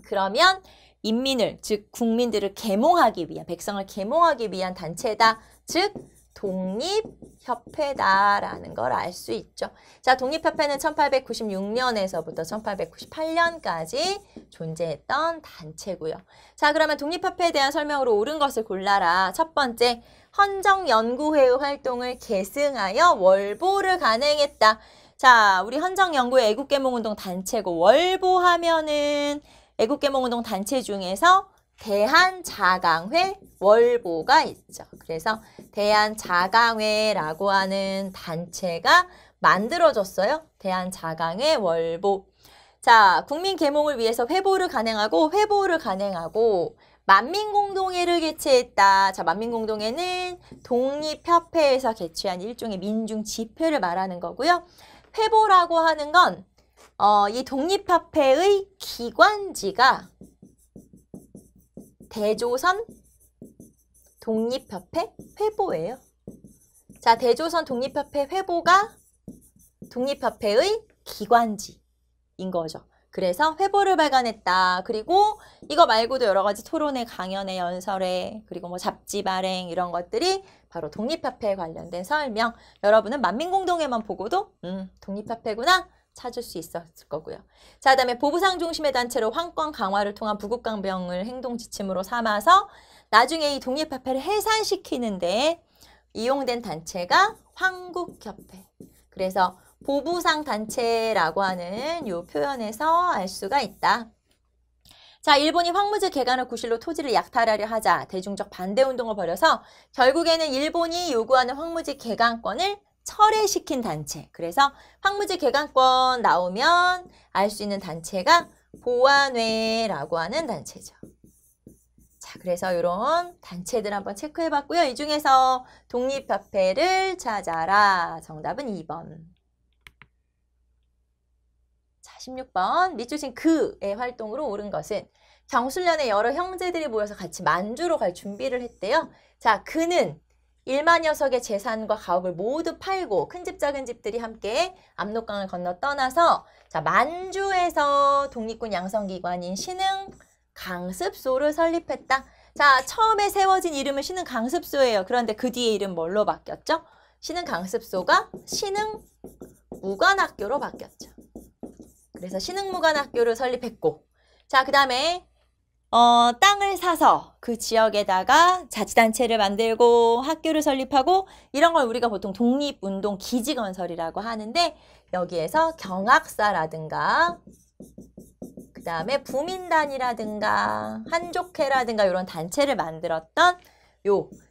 그러면 인민을, 즉 국민들을 계몽하기 위한, 백성을 계몽하기 위한 단체다. 즉 독립협회다라는 걸 알 수 있죠. 자, 독립협회는 1896년에서부터 1898년까지 존재했던 단체고요. 자, 그러면 독립협회에 대한 설명으로 옳은 것을 골라라. 첫 번째, 헌정연구회의 활동을 계승하여 월보를 간행했다. 자, 우리 헌정연구회 애국계몽운동 단체고, 월보하면은 애국계몽운동 단체 중에서 대한자강회 월보가 있죠. 그래서 대한자강회라고 하는 단체가 만들어졌어요. 대한자강회 월보. 자, 국민계몽을 위해서 회보를 간행하고 만민공동회를 개최했다. 자, 만민공동회는 독립협회에서 개최한 일종의 민중집회를 말하는 거고요. 회보라고 하는 건 이 독립협회의 기관지가 대조선 독립협회 회보예요. 자, 대조선 독립협회 회보가 독립협회의 기관지인 거죠. 그래서 회보를 발간했다. 그리고 이거 말고도 여러 가지 토론회, 강연회, 연설회, 그리고 뭐 잡지 발행 이런 것들이 바로 독립협회에 관련된 설명. 여러분은 만민공동회만 보고도 독립협회구나. 찾을 수 있었을 거고요. 자, 그다음에 보부상 중심의 단체로 황권 강화를 통한 부국강병을 행동 지침으로 삼아서 나중에 이 독립화폐를 해산시키는데 이용된 단체가 황국협회. 그래서 보부상 단체라고 하는 이 표현에서 알 수가 있다. 자, 일본이 황무지 개간을 구실로 토지를 약탈하려 하자 대중적 반대운동을 벌여서 결국에는 일본이 요구하는 황무지 개간권을 철회시킨 단체. 그래서 황무지 개간권 나오면 알 수 있는 단체가 보안회라고 하는 단체죠. 자, 그래서 이런 단체들 한번 체크해봤고요. 이 중에서 독립협회를 찾아라. 정답은 2번. 자, 16번. 밑줄 친 그의 활동으로 옳은 것은 경술련의 여러 형제들이 모여서 같이 만주로 갈 준비를 했대요. 자, 그는 1만 녀석의 재산과 가업을 모두 팔고 큰 집 작은 집들이 함께 압록강을 건너 떠나서 자, 만주에서 독립군 양성기관인 신흥 강습소를 설립했다. 자, 처음에 세워진 이름은 신흥 강습소예요. 그런데 그 뒤에 이름 뭘로 바뀌었죠? 신흥 강습소가 신흥 무관학교로 바뀌었죠. 그래서 신흥 무관학교를 설립했고, 자, 그 다음에 땅을 사서 그 지역에다가 자치단체를 만들고 학교를 설립하고 이런 걸 우리가 보통 독립운동 기지건설이라고 하는데 여기에서 경학사라든가 그 다음에 부민단이라든가 한족회라든가 이런 단체를 만들었던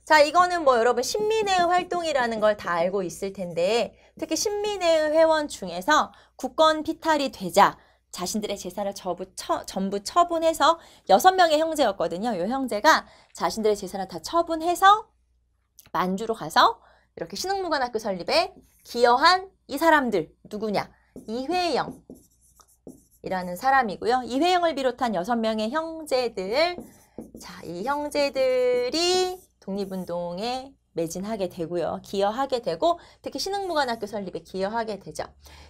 자, 이거는 뭐 여러분 신민회의 활동이라는 걸 다 알고 있을 텐데 특히 신민회의 회원 중에서 국권 피탈이 되자 자신들의 재산을 전부 처분해서 6명의 형제였거든요. 이 형제가 자신들의 재산을 다 처분해서 만주로 가서 이렇게 신흥무관학교 설립에 기여한 이 사람들 누구냐? 이회영이라는 사람이고요. 이회영을 비롯한 6명의 형제들, 자, 이 형제들이 독립운동에 매진하게 되고요. 기여하게 되고 특히 신흥무관학교 설립에 기여하게 되죠.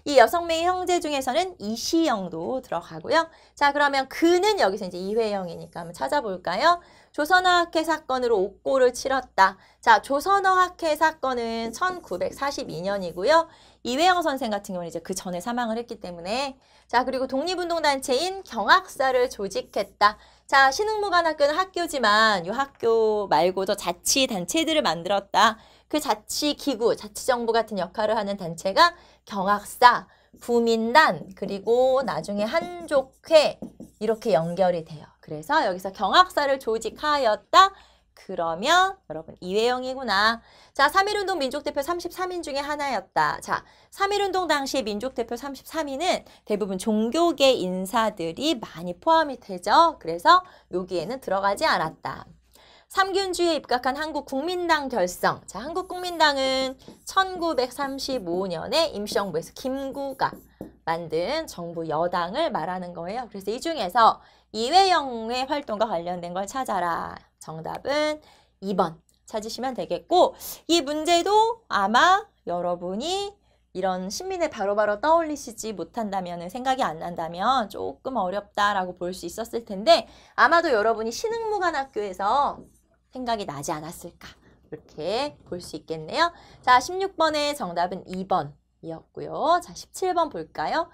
이 6명의 형제 중에서는 이시영도 들어가고요. 자, 그러면 그는 여기서 이제 이회영이니까 한번 찾아볼까요? 조선어학회 사건으로 옥고를 치렀다. 자, 조선어학회 사건은 1942년이고요. 이회영 선생 같은 경우는 이제 그 전에 사망을 했기 때문에 자, 그리고 독립운동단체인 경학사를 조직했다. 자, 신흥무관학교는 학교지만 이 학교 말고도 자치단체들을 만들었다. 그 자치기구, 자치정부 같은 역할을 하는 단체가 경학사, 부민단, 그리고 나중에 한족회 이렇게 연결이 돼요. 그래서 여기서 경학사를 조직하였다. 그러면 여러분 이회영이구나. 자, 3.1운동 민족대표 33인 중에 하나였다. 자, 3.1운동 당시 민족대표 33인은 대부분 종교계 인사들이 많이 포함이 되죠. 그래서 여기에는 들어가지 않았다. 삼균주에 입각한 한국국민당 결성. 자, 한국국민당은 1935년에 임시정부에서 김구가 만든 정부 여당을 말하는 거예요. 그래서 이 중에서 이회영의 활동과 관련된 걸 찾아라. 정답은 2번 찾으시면 되겠고 이 문제도 아마 여러분이 이런 신민을 바로바로 떠올리시지 못한다면 생각이 안 난다면 조금 어렵다라고 볼 수 있었을 텐데 아마도 여러분이 신흥무관학교에서 생각이 나지 않았을까 이렇게 볼 수 있겠네요. 자, 16번의 정답은 2번이었고요. 자, 17번 볼까요?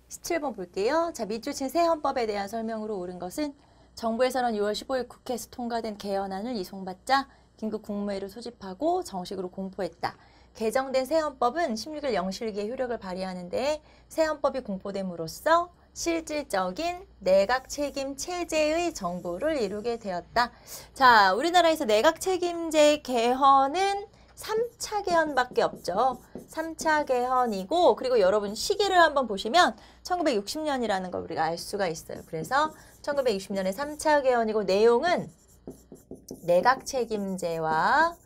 17번 볼게요. 자, 밑줄 친 새 헌법에 대한 설명으로 옳은 것은 정부에서는 6월 15일 국회에서 통과된 개헌안을 이송받자 긴급 국무회의를 소집하고 정식으로 공포했다. 개정된 새 헌법은 16일 0실기에 효력을 발휘하는데 새 헌법이 공포됨으로써 실질적인 내각 책임 체제의 정부를 이루게 되었다. 자, 우리나라에서 내각 책임제 개헌은 3차 개헌밖에 없죠. 3차 개헌이고 그리고 여러분 시기를 한번 보시면 1960년이라는 걸 우리가 알 수가 있어요. 그래서 1960년에 3차 개헌이고 내용은 내각 책임제와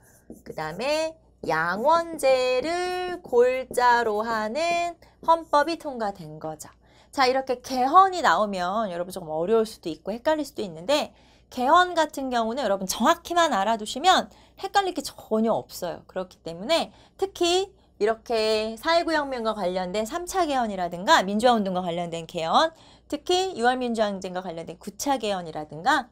그 다음에 양원제를 골자로 하는 헌법이 통과된 거죠. 자, 이렇게 개헌이 나오면 여러분 조금 어려울 수도 있고 헷갈릴 수도 있는데 개헌 같은 경우는 여러분 정확히만 알아두시면 헷갈릴 게 전혀 없어요. 그렇기 때문에 특히 이렇게 4.19 혁명과 관련된 3차 개헌이라든가 민주화운동과 관련된 개헌, 특히 6월 민주항쟁과 관련된 9차 개헌이라든가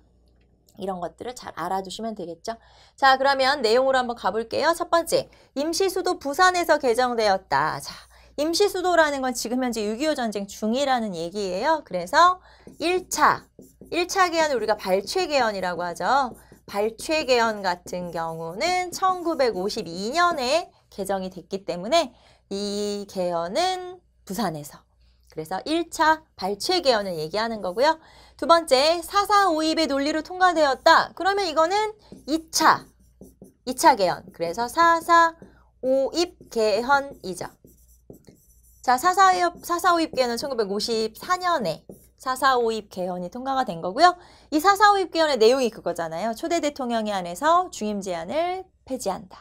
이런 것들을 잘 알아두시면 되겠죠. 자, 그러면 내용으로 한번 가볼게요. 첫 번째, 임시수도 부산에서 개정되었다. 자, 임시수도라는 건 지금 현재 6.25 전쟁 중이라는 얘기예요. 그래서 1차 개헌을 우리가 발췌개헌이라고 하죠. 발췌개헌 같은 경우는 1952년에 개정이 됐기 때문에 이 개헌은 부산에서. 그래서 1차 발췌개헌을 얘기하는 거고요. 두 번째, 4.4.5입의 논리로 통과되었다. 그러면 이거는 2차 개헌. 그래서 4.4.5입 개헌이죠. 자, 4.4.5입 개헌은 1954년에 4.4.5입 개헌이 통과가 된 거고요. 이 4.4.5입 개헌의 내용이 그거잖아요. 초대 대통령이 안에서 중임 제한을 폐지한다.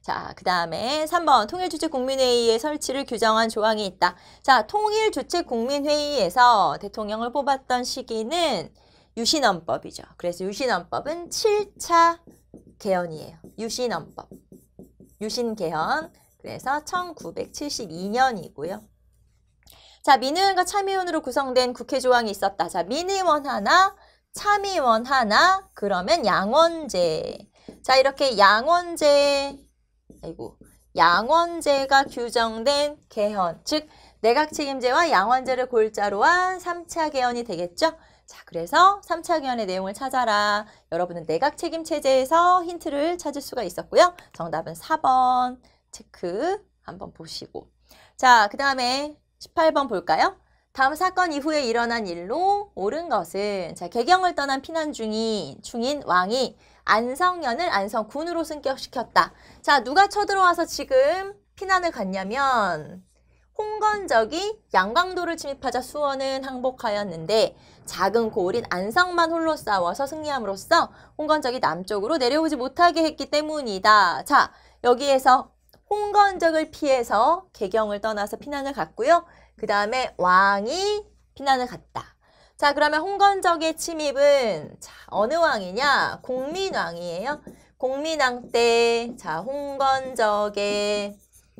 자, 그 다음에 3번 통일주체국민회의의 설치를 규정한 조항이 있다. 자, 통일주체국민회의에서 대통령을 뽑았던 시기는 유신헌법이죠. 그래서 유신헌법은 7차 개헌이에요. 유신헌법. 유신개헌. 그래서 1972년이고요. 자, 민의원과 참의원으로 구성된 국회 조항이 있었다. 자, 민의원 하나, 참의원 하나, 그러면 양원제. 자, 이렇게 양원제가 규정된 개헌, 즉 내각 책임제와 양원제를 골자로 한 3차 개헌이 되겠죠? 자, 그래서 3차 개헌의 내용을 찾아라. 여러분은 내각 책임 체제에서 힌트를 찾을 수가 있었고요. 정답은 4번 체크 한번 보시고. 자, 그 다음에 18번 볼까요? 다음 사건 이후에 일어난 일로 옳은 것은, 자, 개경을 떠난 피난 중인 왕이 안성현을 안성군으로 승격시켰다. 자, 누가 쳐들어와서 지금 피난을 갔냐면 홍건적이 양강도를 침입하자 수원은 항복하였는데 작은 고을인 안성만 홀로 싸워서 승리함으로써 홍건적이 남쪽으로 내려오지 못하게 했기 때문이다. 자, 여기에서 홍건적을 피해서 개경을 떠나서 피난을 갔고요. 그 다음에 왕이 피난을 갔다. 자, 그러면 홍건적의 침입은 자, 어느 왕이냐? 공민왕이에요. 공민왕 때 자, 홍건적의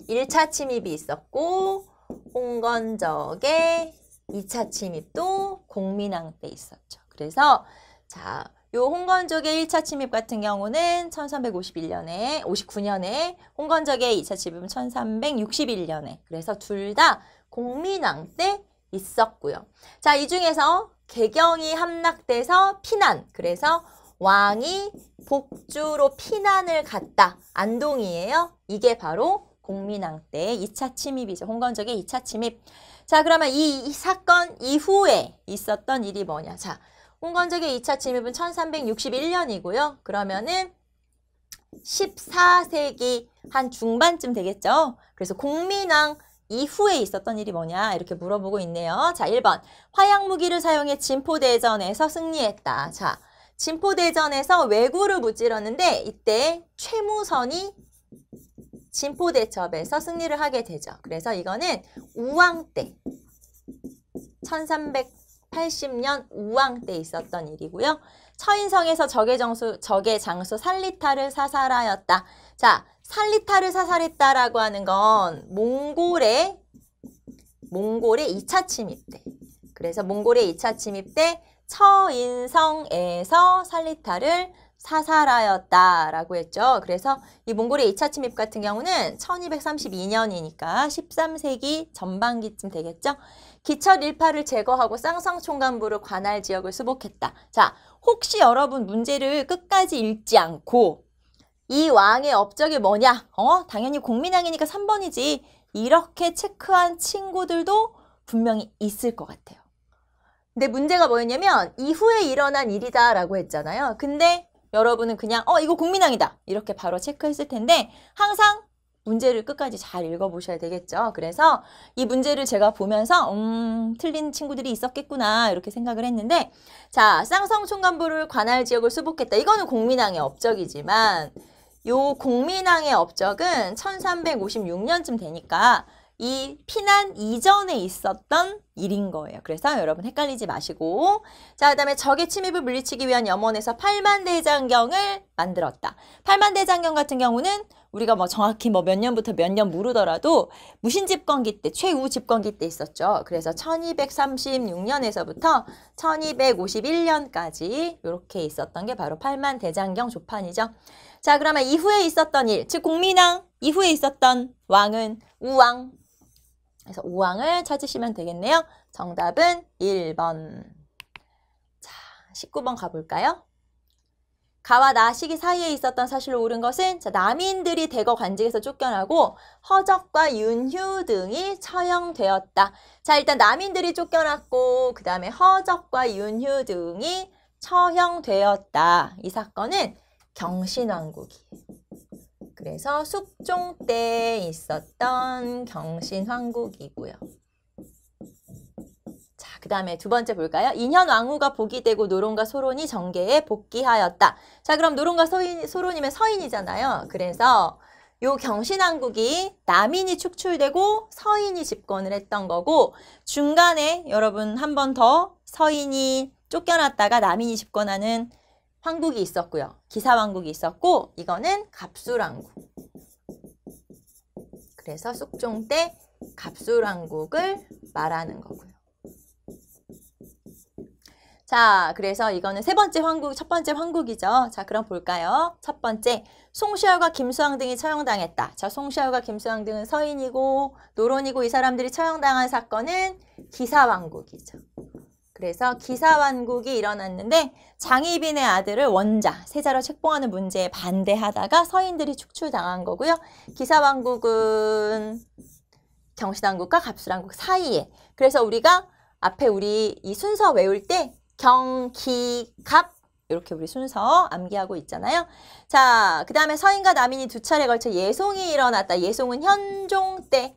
1차 침입이 있었고 홍건적의 2차 침입도 공민왕 때 있었죠. 그래서 자, 요 홍건적의 1차 침입 같은 경우는 59년에 홍건적의 2차 침입은 1361년에. 그래서 둘 다 공민왕 때 있었고요. 자, 이 중에서 개경이 함락돼서 피난. 그래서 왕이 복주로 피난을 갔다. 안동이에요. 이게 바로 공민왕 때 2차 침입이죠. 홍건적의 2차 침입. 자, 그러면 이 사건 이후에 있었던 일이 뭐냐. 자, 홍건적의 2차 침입은 1361년이고요. 그러면은 14세기 한 중반쯤 되겠죠. 그래서 공민왕 이후에 있었던 일이 뭐냐 이렇게 물어보고 있네요. 자, 1번 화약무기를 사용해 진포대전에서 승리했다. 자, 진포대전에서 왜구를 무찔렀는데 이때 최무선이 진포대첩에서 승리를 하게 되죠. 그래서 이거는 우왕 때 1380년 우왕 때 있었던 일이고요. 처인성에서 적의 장수 살리타를 사살하였다. 자, 살리타를 사살했다라고 하는 건 몽골의 2차 침입 때. 그래서 몽골의 2차 침입 때 처인성에서 살리타를 사살하였다라고 했죠. 그래서 이 몽골의 2차 침입 같은 경우는 1232년이니까 13세기 전반기쯤 되겠죠. 기철 일파를 제거하고 쌍성총관부를 관할 지역을 수복했다. 자, 혹시 여러분 문제를 끝까지 읽지 않고 이 왕의 업적이 뭐냐? 당연히 공민왕이니까 3번이지. 이렇게 체크한 친구들도 분명히 있을 것 같아요. 근데 문제가 뭐였냐면 이후에 일어난 일이다라고 했잖아요. 근데 여러분은 그냥 이거 공민왕이다 이렇게 바로 체크했을 텐데 항상 문제를 끝까지 잘 읽어보셔야 되겠죠. 그래서 이 문제를 제가 보면서 틀린 친구들이 있었겠구나 이렇게 생각을 했는데 자, 쌍성총관부를 관할 지역을 수복했다. 이거는 공민왕의 업적이지만 요 공민왕의 업적은 1356년쯤 되니까 이 피난 이전에 있었던 일인 거예요. 그래서 여러분 헷갈리지 마시고 자, 그다음에 적의 침입을 물리치기 위한 염원에서 팔만대장경을 만들었다. 팔만대장경 같은 경우는 우리가 정확히 몇 년부터 몇 년 모르더라도 무신집권기 때, 최우 집권기 때 있었죠. 그래서 1236년에서부터 1251년까지 이렇게 있었던 게 바로 팔만대장경 조판이죠. 자, 그러면 이후에 있었던 일, 즉 공민왕 이후에 있었던 왕은 우왕. 그래서 5항을 찾으시면 되겠네요. 정답은 1번. 자, 19번 가볼까요? 가와 나 시기 사이에 있었던 사실로 옳은 것은 자, 남인들이 대거 관직에서 쫓겨나고 허적과 윤휴 등이 처형되었다. 자, 일단 남인들이 쫓겨났고 그 다음에 허적과 윤휴 등이 처형되었다. 이 사건은 경신왕국이에요. 그래서 숙종 때 있었던 경신왕국이고요. 자, 그 다음에 두 번째 볼까요? 인현 왕후가 복이 되고 노론과 소론이 정계에 복귀하였다. 자, 그럼 노론과 소론이면 서인이잖아요. 그래서 요 경신왕국이 남인이 축출되고 서인이 집권을 했던 거고 중간에 여러분 한 번 더 서인이 쫓겨났다가 남인이 집권하는 황국이 있었고요. 기사왕국이 있었고 이거는 갑술왕국. 그래서 숙종 때 갑술왕국을 말하는 거고요. 자, 그래서 이거는 세 번째 황국, 첫 번째 황국이죠. 자, 그럼 볼까요? 첫 번째, 송시열과 김수왕 등이 처형당했다. 자, 송시열과 김수왕 등은 서인이고 노론이고 이 사람들이 처형당한 사건은 기사왕국이죠. 그래서 기사왕국이 일어났는데 장희빈의 아들을 원자, 세자로 책봉하는 문제에 반대하다가 서인들이 축출당한 거고요. 기사왕국은 경신왕국과 갑술왕국 사이에. 그래서 우리가 앞에 우리 이 순서 외울 때 경, 기, 갑 이렇게 우리 순서 암기하고 있잖아요. 자, 그 다음에 서인과 남인이 두 차례 걸쳐 예송이 일어났다. 예송은 현종 때.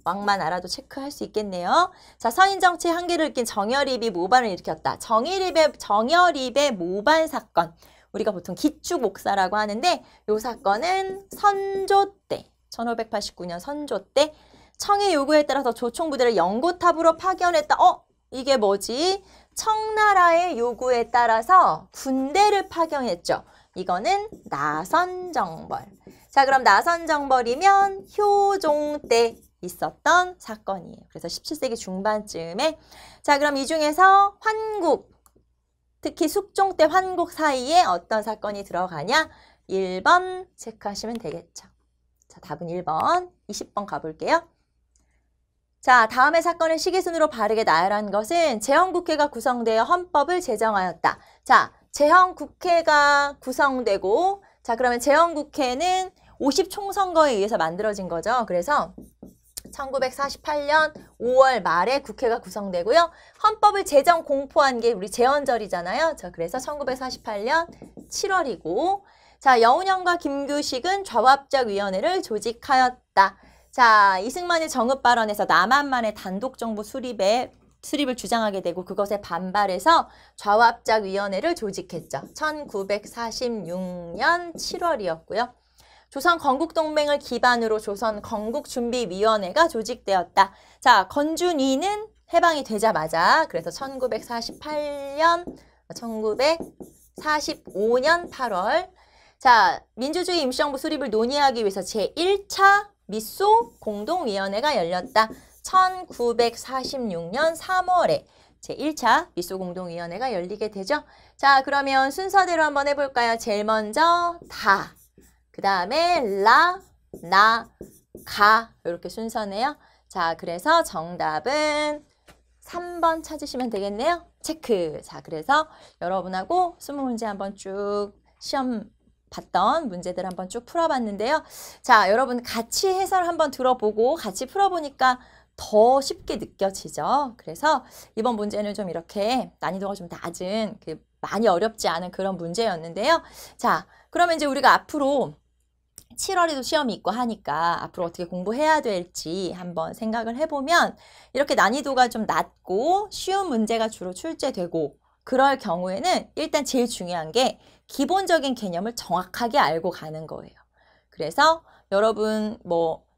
왕만 알아도 체크할 수 있겠네요. 자, 서인 정치의 한계를 느낀 정여립이 모반을 일으켰다. 정여립의 모반 사건. 우리가 보통 기축목사라고 하는데 이 사건은 선조 때, 1589년 선조 때 청의 요구에 따라서 조총부대를 영고탑으로 파견했다. 이게 뭐지? 청나라의 요구에 따라서 군대를 파견했죠. 이거는 나선정벌. 자, 그럼 나선정벌이면 효종 때 있었던 사건이에요. 그래서 17세기 중반쯤에. 자, 그럼 이 중에서 환국, 특히 숙종 때 환국 사이에 어떤 사건이 들어가냐? 1번 체크하시면 되겠죠. 자, 답은 1번. 20번 가볼게요. 자, 다음의 사건을 시기순으로 바르게 나열한 것은 제헌국회가 구성되어 헌법을 제정하였다. 자, 제헌국회가 구성되고 자, 그러면 제헌국회는 50총선거에 의해서 만들어진 거죠. 그래서 1948년 5월 말에 국회가 구성되고요. 헌법을 제정 공포한 게 우리 제헌절이잖아요. 자, 그래서 1948년 7월이고 자, 여운형과 김규식은 좌합작위원회를 조직하였다. 자, 이승만의 정읍 발언에서 남한만의 단독정부 수립을 주장하게 되고 그것에 반발해서 좌합작위원회를 조직했죠. 1946년 7월이었고요. 조선 건국동맹을 기반으로 조선 건국준비위원회가 조직되었다. 자, 건준위는 해방이 되자마자 그래서 1945년 8월 자, 민주주의 임시정부 수립을 논의하기 위해서 제1차 미소 공동위원회가 열렸다. 1946년 3월에 제1차 미소 공동위원회가 열리게 되죠. 자, 그러면 순서대로 한번 해볼까요? 제일 먼저 다, 그 다음에 라, 나, 가 이렇게 순서네요. 자, 그래서 정답은 3번 찾으시면 되겠네요. 체크. 자, 그래서 여러분하고 20문제 한번 쭉 시험 봤던 문제들 한번 쭉 풀어봤는데요. 자, 여러분 같이 해설 한번 들어보고 같이 풀어보니까 더 쉽게 느껴지죠. 그래서 이번 문제는 좀 이렇게 난이도가 좀 낮은 많이 어렵지 않은 그런 문제였는데요. 자, 그러면 이제 우리가 앞으로 7월에도 시험이 있고 하니까 앞으로 어떻게 공부해야 될지 한번 생각을 해보면 이렇게 난이도가 좀 낮고 쉬운 문제가 주로 출제되고 그럴 경우에는 일단 제일 중요한 게 기본적인 개념을 정확하게 알고 가는 거예요. 그래서 여러분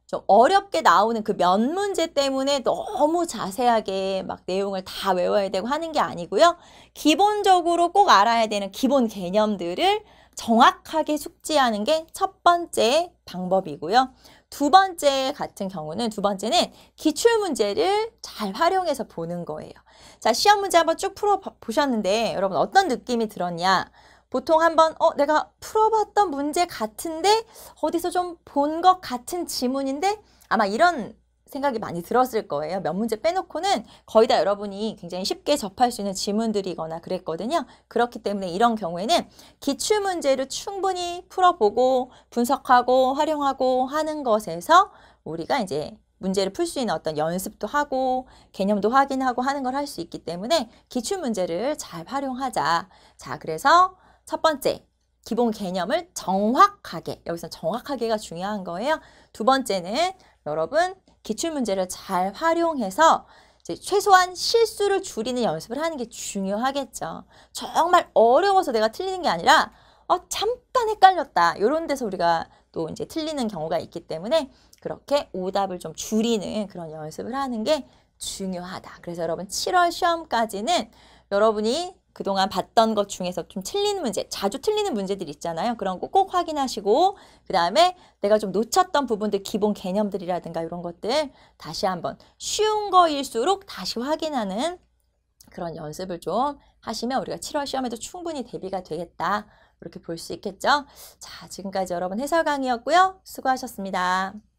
좀 어렵게 나오는 그 몇 문제 때문에 너무 자세하게 막 내용을 다 외워야 되고 하는 게 아니고요. 기본적으로 꼭 알아야 되는 기본 개념들을 정확하게 숙지하는 게 첫 번째 방법이고요. 두 번째 같은 경우는 두 번째는 기출문제를 잘 활용해서 보는 거예요. 자, 시험 문제 한번 쭉 풀어보셨는데 여러분 어떤 느낌이 들었냐? 보통 한번 내가 풀어봤던 문제 같은데 어디서 좀 본 것 같은 지문인데 아마 이런 생각이 많이 들었을 거예요. 몇 문제 빼놓고는 거의 다 여러분이 굉장히 쉽게 접할 수 있는 지문들이거나 그랬거든요. 그렇기 때문에 이런 경우에는 기출문제를 충분히 풀어보고 분석하고 활용하고 하는 것에서 우리가 이제 문제를 풀 수 있는 어떤 연습도 하고 개념도 확인하고 하는 걸 할 수 있기 때문에 기출문제를 잘 활용하자. 자, 그래서 첫 번째, 기본 개념을 정확하게, 여기서 정확하게가 중요한 거예요. 두 번째는 여러분 기출문제를 잘 활용해서 이제 최소한 실수를 줄이는 연습을 하는 게 중요하겠죠. 정말 어려워서 내가 틀리는 게 아니라 잠깐 헷갈렸다. 이런 데서 우리가 또 이제 틀리는 경우가 있기 때문에 그렇게 오답을 좀 줄이는 그런 연습을 하는 게 중요하다. 그래서 여러분 7월 시험까지는 여러분이 그동안 봤던 것 중에서 좀 틀리는 문제, 자주 틀리는 문제들 있잖아요. 그런 거 꼭 확인하시고 그 다음에 내가 좀 놓쳤던 부분들, 기본 개념들이라든가 이런 것들 다시 한번 쉬운 거일수록 다시 확인하는 그런 연습을 좀 하시면 우리가 7월 시험에도 충분히 대비가 되겠다. 이렇게 볼 수 있겠죠. 자, 지금까지 여러분 해설 강의였고요. 수고하셨습니다.